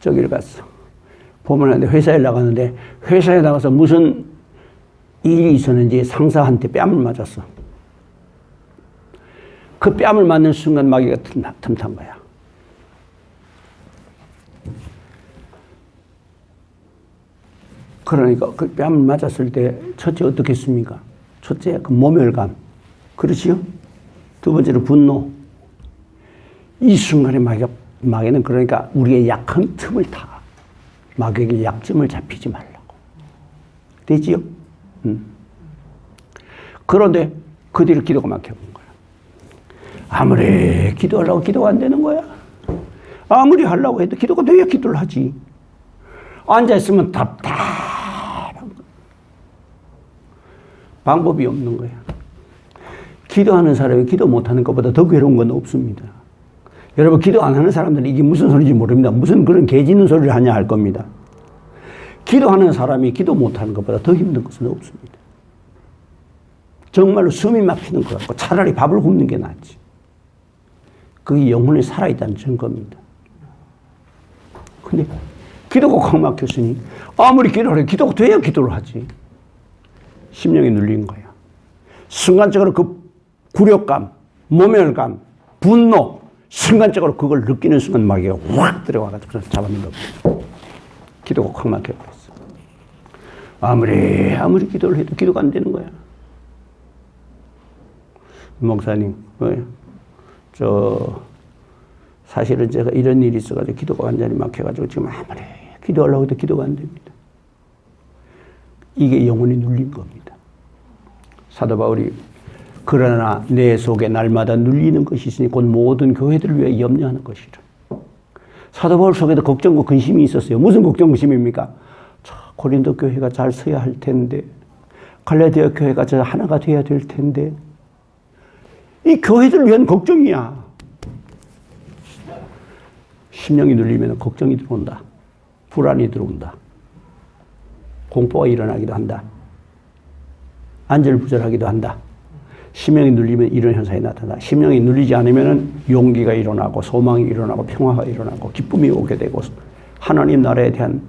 저기를 갔어. 보험을 하는데 회사에 나가는데 회사에 나가서 무슨 일이 있었는지 상사한테 뺨을 맞았어. 그 뺨을 맞는 순간 마귀가 틈탄 거야. 그러니까 그 뺨을 맞았을 때 첫째 어떻겠습니까? 첫째 그 모멸감. 그렇지요? 두 번째로 분노. 이 순간에 마귀는 그러니까 우리의 약한 틈을 타. 마귀에게 약점을 잡히지 말라고. 되지요? 그런데 그 뒤로 기도가 막혀본 거야. 아무리 기도하려고 기도가 안 되는 거야. 아무리 하려고 해도 기도가 돼야 기도를 하지. 앉아있으면 답답한 거야. 방법이 없는 거야. 기도하는 사람이 기도 못하는 것보다 더 괴로운 건 없습니다. 여러분 기도 안 하는 사람들은 이게 무슨 소리인지 모릅니다. 무슨 그런 개짖는 소리를 하냐 할 겁니다. 기도하는 사람이 기도 못하는 것보다 더 힘든 것은 없습니다. 정말로 숨이 막히는 것 같고 차라리 밥을 굶는 게 낫지. 그게 영혼이 살아있다는 증거입니다. 근데 기도가 꽉 막혔으니 아무리 기도를 해 기도가 돼야 기도를 하지. 심령이 눌린 거야. 순간적으로 그 굴욕감, 모멸감, 분노 순간적으로 그걸 느끼는 순간 마귀가 확 들어와가지고 잡아낸 겁니다. 기도가 콱 막혀버렸어. 아무리 기도를 해도 기도가 안 되는 거야. 목사님, 사실은 제가 이런 일이 있어가지고 기도가 완전히 막혀가지고 지금 아무리 기도하려고 해도 기도가 안 됩니다. 이게 영혼이 눌린 겁니다. 사도 바울이 그러나 내 속에 날마다 눌리는 것이 있으니 곧 모든 교회들을 위해 염려하는 것이라. 사도 바울 속에도 걱정과 근심이 있었어요. 무슨 걱정, 근심입니까? 고린도 교회가 잘 서야 할 텐데, 갈라디아 교회가 저 하나가 돼야 될 텐데, 이 교회들을 위한 걱정이야. 심령이 눌리면 걱정이 들어온다. 불안이 들어온다. 공포가 일어나기도 한다. 안절부절하기도 한다. 심령이 눌리면 이런 현상이 나타나. 심령이 눌리지 않으면 용기가 일어나고 소망이 일어나고 평화가 일어나고 기쁨이 오게 되고 하나님 나라에 대한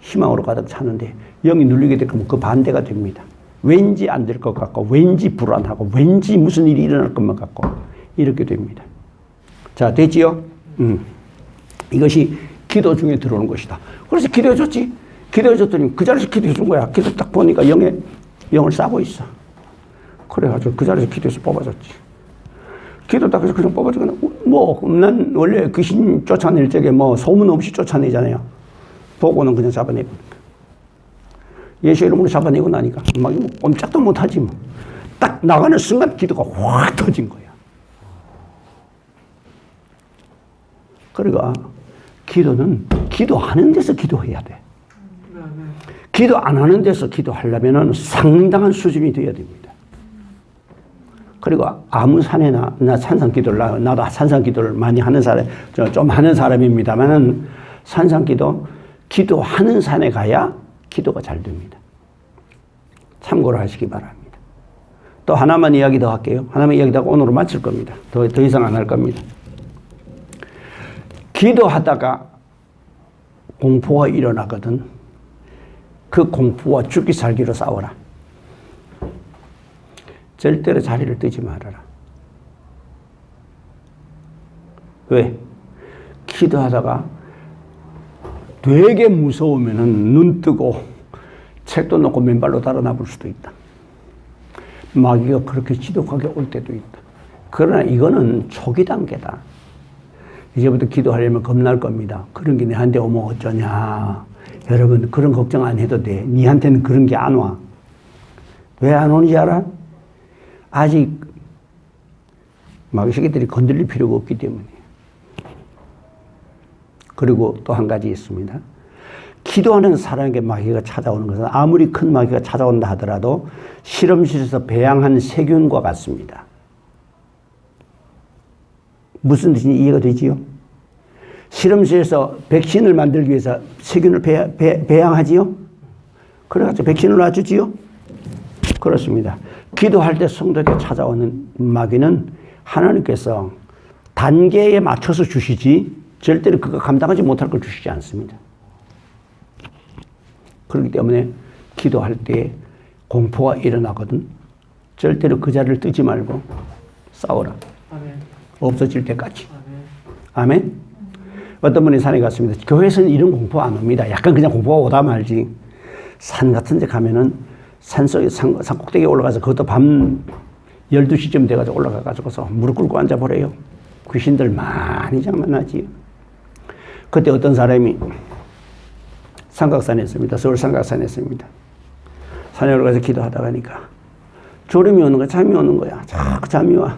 희망으로 가득 차는데 영이 눌리게 되면 그 반대가 됩니다. 왠지 안 될 것 같고 왠지 불안하고 왠지 무슨 일이 일어날 것만 같고 이렇게 됩니다. 자, 됐지요? 이것이 기도 중에 들어오는 것이다. 그래서 기도해줬지. 기도해줬더니 그 자리에서 기도해준 거야. 기도 딱 보니까 영을 싸고 있어. 그래가지고 그 자리에서 기도해서 뽑아줬지. 기도 딱 해서 그냥 뽑아주고, 난 원래 귀신 쫓아낼 적에 소문 없이 쫓아내잖아요. 보고는 그냥 잡아내고. 예수 이름으로 잡아내고 나니까 막 꼼짝도 못하지 뭐. 딱 나가는 순간 기도가 확 터진 거야. 그러니까 기도는 기도하는 데서 기도해야 돼. 기도 안 하는 데서 기도하려면 상당한 수준이 되어야 됩니다. 그리고 아무 산에나, 나 산상기도를, 나도 산상기도를 많이 하는 사람, 좀 하는 사람입니다만은 산상기도, 기도하는 산에 가야 기도가 잘 됩니다. 참고로 하시기 바랍니다. 또 하나만 이야기 더 할게요. 하나만 이야기 더 하고 오늘은 마칠 겁니다. 더 이상 안 할 겁니다. 기도하다가 공포가 일어나거든. 그 공포와 죽기 살기로 싸워라. 절대로 자리를 뜨지 말아라. 왜? 기도하다가 되게 무서우면은 눈 뜨고 책도 놓고 맨발로 달아나볼 수도 있다. 마귀가 그렇게 지독하게 올 때도 있다. 그러나 이거는 초기 단계다. 이제부터 기도하려면 겁날 겁니다. 그런 게 내한테 오면 어쩌냐. 여러분 그런 걱정 안 해도 돼. 니한테는 그런 게 안 와. 왜 안 오는지 알아? 아직 마귀 새끼들이 건드릴 필요가 없기 때문에. 그리고 또 한 가지 있습니다. 기도하는 사람에게 마귀가 찾아오는 것은 아무리 큰 마귀가 찾아온다 하더라도 실험실에서 배양한 세균과 같습니다. 무슨 뜻인지 이해가 되지요? 실험실에서 백신을 만들기 위해서 세균을 배양하지요? 그래가지고 백신을 놔주지요? 그렇습니다. 기도할 때 성도에게 찾아오는 마귀는 하나님께서 단계에 맞춰서 주시지 절대로 그거 감당하지 못할 걸 주시지 않습니다. 그렇기 때문에 기도할 때 공포가 일어나거든. 절대로 그 자리를 뜨지 말고 싸워라. 아멘. 없어질 때까지. 아멘. 아멘? 어떤 분이 산에 갔습니다. 교회에서는 이런 공포 안 옵니다. 약간 그냥 공포가 오다 말지. 산 같은 데 가면은 산속에 산 꼭대기에 올라가서 그것도 밤 12시쯤 돼가지고 올라가가지고서 무릎 꿇고 앉아보래요. 귀신들 많이 장만하지요. 그때 어떤 사람이 삼각산에 있습니다. 서울 삼각산에 있습니다. 산에 올라가서 기도하다 가니까 졸음이 오는 거야. 잠이 오는 거야. 자꾸 잠이 와.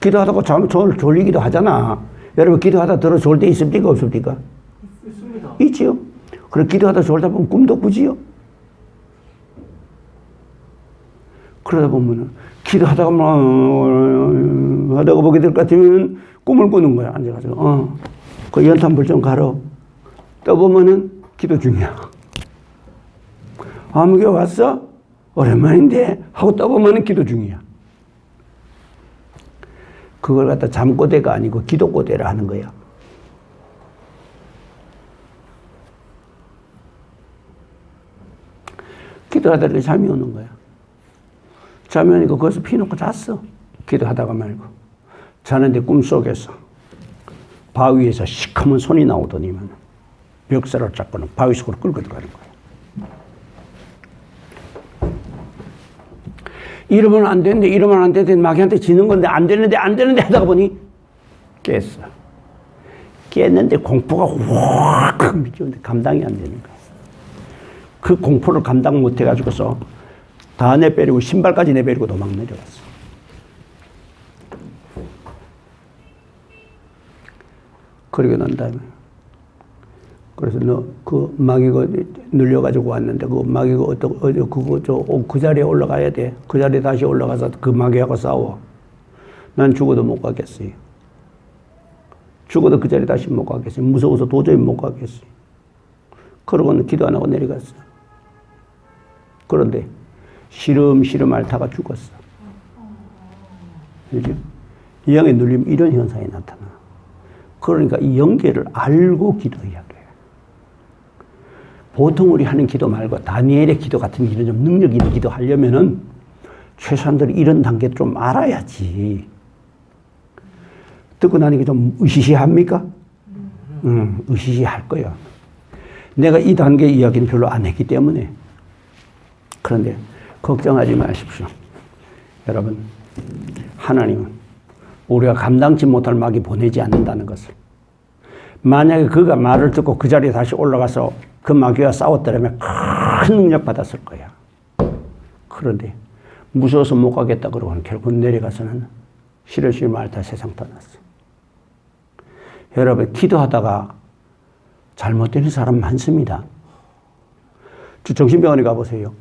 기도하다가 졸리기도 하잖아. 여러분 기도하다 들어 졸 때 있습니까? 없습니까? 있습니다. 있지요. 그래 기도하다 졸다 보면 꿈도 꾸지요. 그러다 보면은 기도하다가 하다가 보게 될 것 같으면 꿈을 꾸는 거야. 앉아가지고 그 연탄불 좀 가려. 떠보면은 기도 중이야. 아무개 왔어? 오랜만인데 하고 떠보면은 기도 중이야. 그걸 갖다 잠꼬대가 아니고 기도꼬대라 하는 거야. 기도하다가 잠이 오는 거야. 잠이 오니까 거기서 피놓고 잤어. 기도하다가 말고. 자는데 꿈속에서 바위에서 시커먼 손이 나오더니만 멱살을 잡고는 바위 속으로 끌고 들어가는 거야. 이러면 안 되는데, 이러면 안 되는데, 마귀한테 지는 건데, 안 되는데 하다가 보니 깼어. 깼는데 공포가 확 미치는데 감당이 안 되는 거야. 그 공포를 감당 못 해가지고서 다 내버리고, 신발까지 내버리고 도망 내려갔어. 그러고 난 다음에. 그래서 그 마귀가 눌려가지고 왔는데, 그 마귀가 그 자리에 올라가야 돼. 그 자리에 다시 올라가서 그 마귀하고 싸워. 난 죽어도 못 가겠어요. 죽어도 그 자리에 다시 못 가겠어요. 무서워서 도저히 못 가겠어요. 그러고는 기도 안 하고 내려갔어. 그런데 시름시름 앓다가 죽었어. 그죠? 이 양에 눌리면 이런 현상이 나타나. 그러니까 이 연계를 알고 기도해야 돼. 보통 우리 하는 기도 말고 다니엘의 기도 같은 기도, 좀 능력 있는 기도 하려면은 최소한들 이런 단계를 좀 알아야지. 듣고 나니까 좀 으시시합니까? 으시시할 거야. 내가 이 단계 이야기는 별로 안 했기 때문에. 그런데 걱정하지 마십시오. 여러분, 하나님은 우리가 감당치 못할 마귀 보내지 않는다는 것을. 만약에 그가 말을 듣고 그 자리에 다시 올라가서 그 마귀와 싸웠더라면 큰 능력 받았을 거야. 그런데 무서워서 못 가겠다 그러고는 결국 내려가서는 시러시러 앓다 세상 떠났어. 여러분, 기도하다가 잘못되는 사람 많습니다. 정신병원에 가보세요.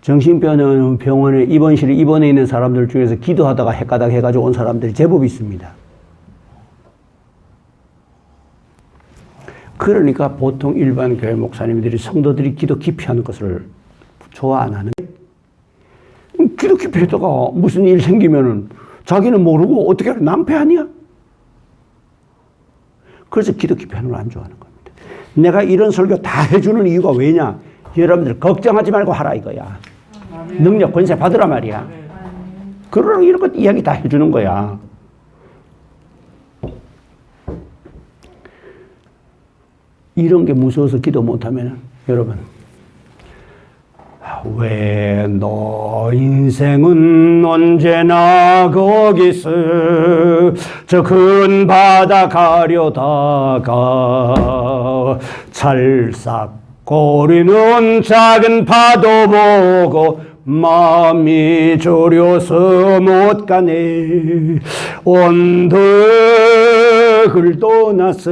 정신병원에 입원실에 입원해 있는 사람들 중에서 기도하다가 헷가닥 해가지고 온 사람들이 제법 있습니다. 그러니까 보통 일반 교회 목사님들이 성도들이 기도 깊이 하는 것을 좋아 안 하는. 기독교 패도가 무슨 일 생기면은 자기는 모르고 어떻게 알아? 낭패 아니야? 그래서 기독교 편을 안 좋아하는 겁니다. 내가 이런 설교 다 해주는 이유가 왜냐? 여러분들 걱정하지 말고 하라 이거야. 능력 권세 받으라 말이야. 그러라고 이런 것 이야기 다 해주는 거야. 이런 게 무서워서 기도 못하면 여러분, 왜 너 인생은 언제나 거기서 저 큰 바다 가려다가 찰싹거리는 작은 파도 보고 마음이 졸여서 못 가네. 언덕을 떠나서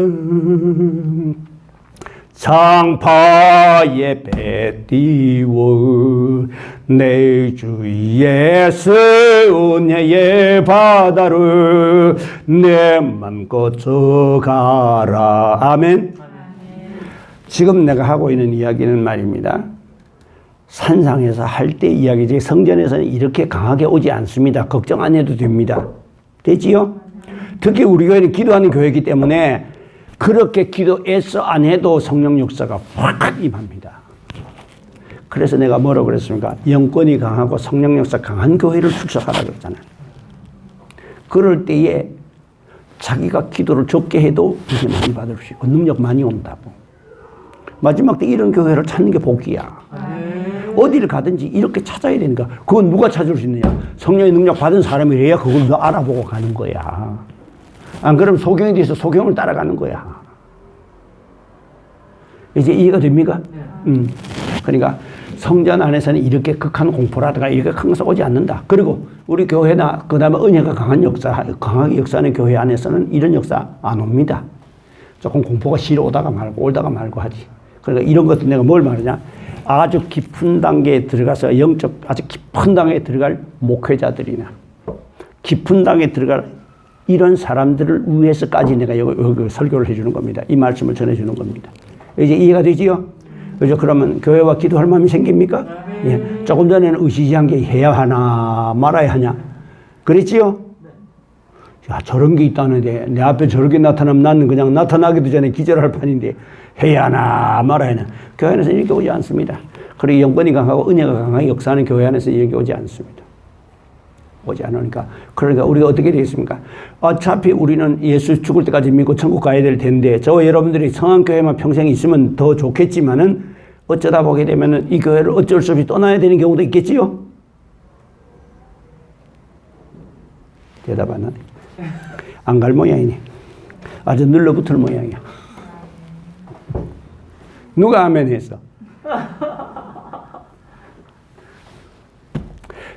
창파에 배 띄워 내 주 예수 은혜의 바다를 내 맘껏 가라. 아멘. 지금 내가 하고 있는 이야기는 말입니다. 산상에서 할 때 이야기지 성전에서는 이렇게 강하게 오지 않습니다. 걱정 안 해도 됩니다. 되지요? 특히 우리 교회는 기도하는 교회이기 때문에 그렇게 기도해서 안 해도 성령 역사가 확 임합니다. 그래서 내가 뭐라고 그랬습니까? 영권이 강하고 성령 역사 강한 교회를 축적하라고 했잖아요. 그럴 때에 자기가 기도를 적게 해도 은혜 많이 받을 수 있고 능력 많이 온다고. 마지막 때 이런 교회를 찾는 게 복이야. 어디를 가든지 이렇게 찾아야 되니까. 그건 누가 찾을 수 있느냐? 성령의 능력 받은 사람이래야 그걸 너 알아보고 가는 거야. 안 그러면 소경에 대해서 소경을 따라가는 거야. 이제 이해가 됩니까? 그러니까 성전 안에서는 이렇게 극한 공포라든가 이렇게 항상 오지 않는다. 그리고 우리 교회나 그 다음에 은혜가 강하게 역사하는 교회 안에서는 이런 역사 안 옵니다. 조금 공포가 싫어 오다가 말고 올다가 말고 하지. 그러니까 이런 것도 내가 뭘 말하냐? 아주 깊은 단계에 들어가서 영적 아주 깊은 단계에 들어갈 목회자들이나 깊은 단계에 들어갈 이런 사람들을 위해서까지 내가 여기 설교를 해주는 겁니다. 이 말씀을 전해주는 겁니다. 이제 이해가 되지요? 그죠? 그러면 교회와 기도할 마음이 생깁니까? 예. 조금 전에는 의시지한 게 해야 하나 말아야 하냐? 그랬지요? 야, 저런 게 있다는데 내 앞에 저렇게 나타나면 나는 그냥 나타나기도 전에 기절할 판인데 해야 하나 말아야 하나. 교회 안에서 이렇게 오지 않습니다. 그리고 영권이 강하고 은혜가 강하게 역사하는 교회 안에서 이렇게 오지 않습니다. 오지 않으니까. 그러니까 우리가 어떻게 되겠습니까? 어차피 우리는 예수 죽을 때까지 믿고 천국 가야 될 텐데, 저 여러분들이 성안교회만 평생 있으면 더 좋겠지만은, 어쩌다 보게 되면은 이 교회를 어쩔 수 없이 떠나야 되는 경우도 있겠지요? 대답 안 하네. 안 갈 모양이네. 아주 눌러붙을 모양이야. 누가 아멘 했어?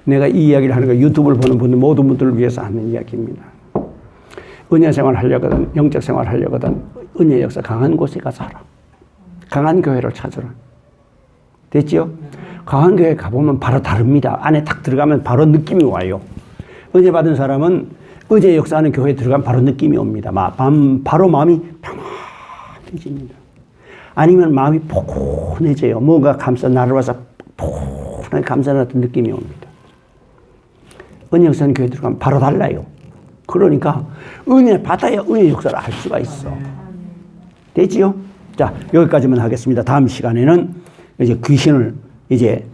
내가 이 이야기를 하는 거 유튜브를 보는 분들 모든 분들을 위해서 하는 이야기입니다. 은혜 생활 하려거든 영적 생활 하려거든 은혜 역사 강한 곳에 가서 하라. 강한 교회를 찾으라. 됐죠? 강한 교회 가보면 바로 다릅니다. 안에 딱 들어가면 바로 느낌이 와요. 은혜 받은 사람은 은혜 역사하는 교회에 들어가면 바로 느낌이 옵니다. 바로 마음이 평안해집니다. 아니면 마음이 포근해져요. 뭔가 나를 와서 포근하게 감싸는 느낌이 옵니다. 은혜 역사하는 교회에 들어가면 바로 달라요. 그러니까 은혜 받아야 은혜 역사를 알 수가 있어. 되지요? 자, 여기까지만 하겠습니다. 다음 시간에는 이제 귀신을 이제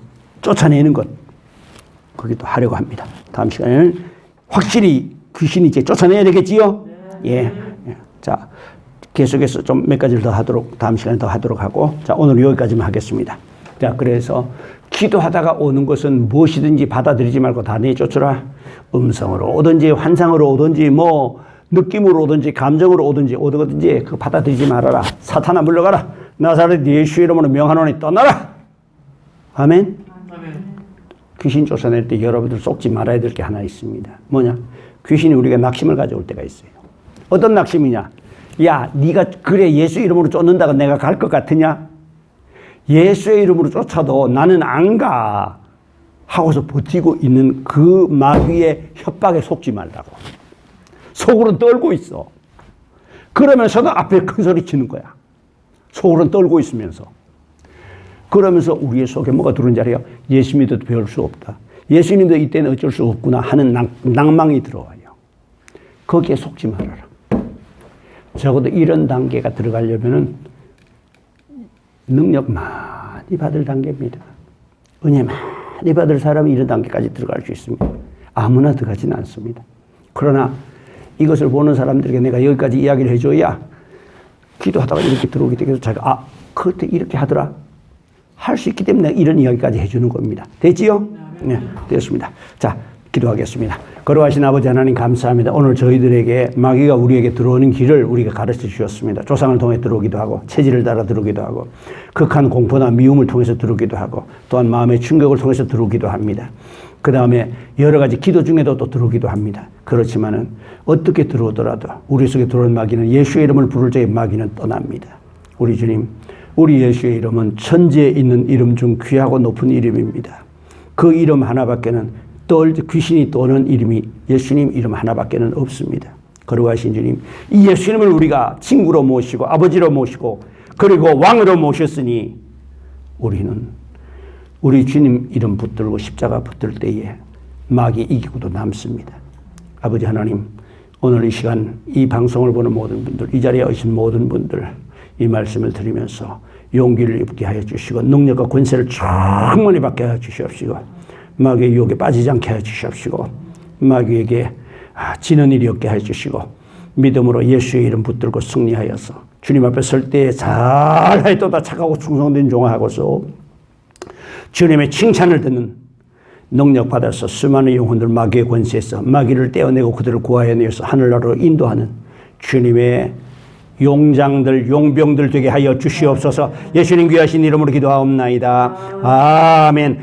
쫓아내는 것, 거기도 하려고 합니다. 다음 시간에는 확실히 귀신이 이제 쫓아내야 되겠지요? 예. 자, 계속해서 좀 몇 가지를 더 하도록, 다음 시간에 더 하도록 하고, 자, 오늘 여기까지만 하겠습니다. 자, 그래서 기도하다가 오는 것은 무엇이든지 받아들이지 말고 다 내쫓으라. 음성으로 오든지 환상으로 오든지 뭐 느낌으로 오든지 감정으로 오든지 그거 받아들이지 말아라. 사탄아 물러가라. 나사렛 예수 이름으로 명하노니 떠나라. 아멘. 귀신 쫓아낼 때 여러분들 속지 말아야 될 게 하나 있습니다. 뭐냐? 귀신이 우리가 낙심을 가져올 때가 있어요. 어떤 낙심이냐? 야, 네가 그래 예수 이름으로 쫓는다고 내가 갈 것 같으냐? 예수의 이름으로 쫓아도 나는 안 가 하고서 버티고 있는 그 마귀의 협박에 속지 말라고. 속으로는 떨고 있어. 그러면서도 앞에 큰 소리 치는 거야. 속으로는 떨고 있으면서. 그러면서 우리의 속에 뭐가 들어온 지 알아요? 예수 믿어도 배울 수 없다. 예수님도 이때는 어쩔 수 없구나 하는 낭망이 들어와요. 거기에 속지 말아라. 적어도 이런 단계가 들어가려면은 능력 많이 받을 단계입니다. 은혜 많이 받을 사람이 이런 단계까지 들어갈 수 있습니다. 아무나 들어가지는 않습니다. 그러나 이것을 보는 사람들에게 내가 여기까지 이야기를 해줘야 기도하다가 이렇게 들어오게 되겠어. 자기가 그때 이렇게 하더라. 할 수 있기 때문에 이런 이야기까지 해주는 겁니다. 됐지요? 네, 됐습니다. 자, 기도하겠습니다. 거룩하신 아버지 하나님 감사합니다. 오늘 저희들에게 마귀가 우리에게 들어오는 길을 우리가 가르쳐 주셨습니다. 조상을 통해 들어오기도 하고 체질을 따라 들어오기도 하고 극한 공포나 미움을 통해서 들어오기도 하고 또한 마음의 충격을 통해서 들어오기도 합니다. 그 다음에 여러 가지 기도 중에도 또 들어오기도 합니다. 그렇지만은 어떻게 들어오더라도 우리 속에 들어온 마귀는 예수의 이름을 부를 적에 마귀는 떠납니다. 우리 주님, 우리 예수의 이름은 천지에 있는 이름 중 귀하고 높은 이름입니다. 그 이름 하나밖에는 귀신이 떠오는 이름이 예수님 이름 하나밖에는 없습니다. 거룩하신 주님, 이 예수님을 우리가 친구로 모시고 아버지로 모시고 그리고 왕으로 모셨으니 우리는 우리 주님 이름 붙들고 십자가 붙들 때에 마귀 이기고도 남습니다. 아버지 하나님, 오늘 이 시간 이 방송을 보는 모든 분들, 이 자리에 오신 모든 분들 이 말씀을 들으면서 용기를 입게 하여 주시고 능력과 권세를 충만히 받게 하여 주시옵시고 마귀의 유혹에 빠지지 않게 하여 주시옵시고 마귀에게 지는 일이 없게 하여 주시고 믿음으로 예수의 이름 붙들고 승리하여서 주님 앞에 설 때에 잘하였도다 착하고 충성된 종하고서 주님의 칭찬을 듣는 능력 받아서 수많은 영혼들 마귀의 권세에서 마귀를 떼어내고 그들을 구하여내서 하늘나라로 인도하는 주님의 용장들 용병들 되게 하여 주시옵소서. 예수님 귀하신 이름으로 기도하옵나이다. 아멘.